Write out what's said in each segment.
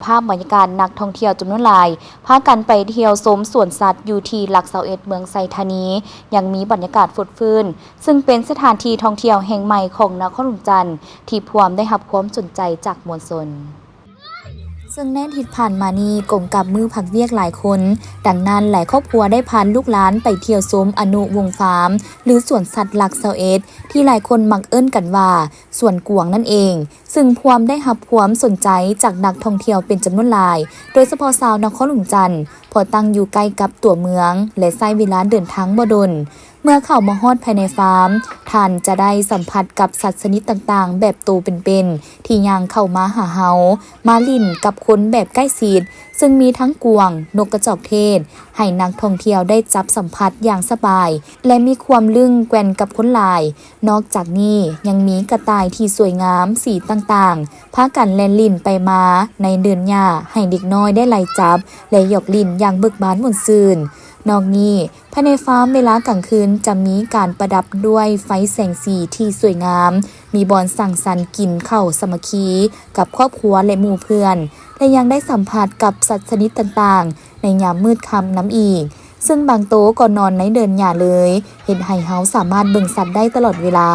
ภาพบรรยากาศนักท่องเที่ยวจำนวนหลายพากันไปเที่ยวชมสวนสัตว์อยู่ที่หลักเสาเอ็ดเมืองไซธานียังมีบรรยากาศฟดฟื้นซึ่งเป็นสถานที่ท่องเที่ยวแห่งใหม่ของนครหลวงจันทร์ที่พร้อมได้รับความสนใจจากมวลชนซึ่งแน่นทิศผ่านมานี้กลมกับมือผักเวียกหลายคนดังนั้นหลายครอบครัวได้พาลูกหลานไปเที่ยวชมอนุวงศ์ฟาร์มหรือสวนสัตว์หลักเสาเอ็ดที่หลายคนมักเอิ้นกันว่าสวนกวางนั่นเองซึ่งพร้อมได้รับความสนใจจากนักท่องเที่ยวเป็นจำนวนหลายโดยเฉพาะชาวนครหลวงจันทร์พอตั้งอยู่ใกล้กับตัวเมืองและใช้เวลาเดินทางบ่ดนเมื่อเข้ามาฮอดภายในฟาร์มท่านจะได้สัมผัสกับสัตว์ชนิดต่างๆแบบตัวเป็นๆที่ย่างเข้ามาหาเฮามาลิ่นกับคนแบบใกล้ชิดซึ่งมีทั้งกวางนกกระจอกเทศให้นักท่องเที่ยวได้จับสัมผัสอย่างสบายและมีความลึ่งแกว่นกับคนหลายนอกจากนี้ยังมีกระต่ายที่สวยงามสีต่างๆพากันแล่นลิ่นไปมาในเดือนหญ้าให้เด็กน้อยได้ไล่จับและหยอกลิ่นอย่างเบิกบานม่วนซื่นนอกนี้ภายในฟาร์มเวลากลางคืนจะมีการประดับด้วยไฟแสงสีที่สวยงามมีบอนสั่งสรรค์กินข้าวสามัคคีกับครอบครัวและหมู่เพื่อนและยังได้สัมผัสกับสัตว์ชนิดต่างๆในยามมืดค่ำน้ำอีกซึ่งบางโต๊ะก็นอนในเดินหญ้าเลยเห็นไฮเฮาสามารถเบิ่งสัตว์ได้ตลอดเวลา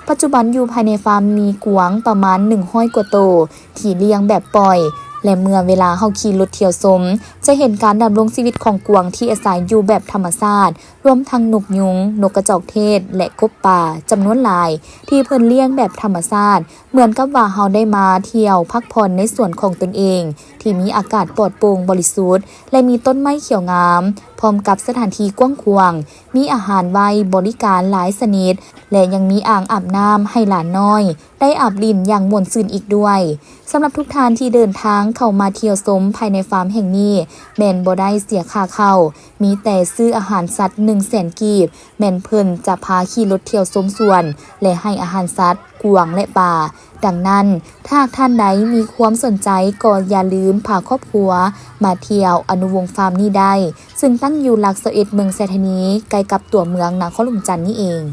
ปัจจุบันอยู่ภายในฟาร์มมีกวางประมาณ100 กว่าโตวที่เลี้ยงแบบปล่อยและเมื่อเวลาเฮาขี่รถเที่ยวชมจะเห็นการดำรงชีวิตของกวางที่อาศัยอยู่แบบธรรมชาติรวมทั้งนกยุงนกกระจอกเทศและกบป่าจำนวนหลายที่เพิ่นเลี้ยงแบบธรรมชาติเหมือนกับว่าเฮาได้มาเที่ยวพักผ่อนในสวนของตนเองที่มีอากาศปลอดโปร่งบริสุทธิ์และมีต้นไม้เขียวงามพร้อมกับสถานที่กว้างขวางมีอาหารไว้บริการหลายชนิดและยังมีอ่างอาบน้ำให้หลานน้อยได้อาบลิ่นอย่างม่วนซื่นอีกด้วยสำหรับทุกท่านที่เดินทางเข้ามาเที่ยวชมภายในฟาร์มแห่งนี้แม่นบ่ได้เสียค่าเข้ามีแต่ซื้ออาหารสัตว์100,000 กีบแม่นเพิ่นจะพาขี่รถเที่ยวชมสวนและให้อาหารสัตว์กวางและปลาดังนั้นถ้าท่านใดมีความสนใจก็อย่าลืมพาครอบครัวมาเที่ยวอนุวงศ์ฟาร์มนี้ได้ซึ่งตั้งอยู่หลักเสาเอ็ดเมืองไซธานีใกล้กับตัวเมืองนครหลวงจันทน์นี่เอง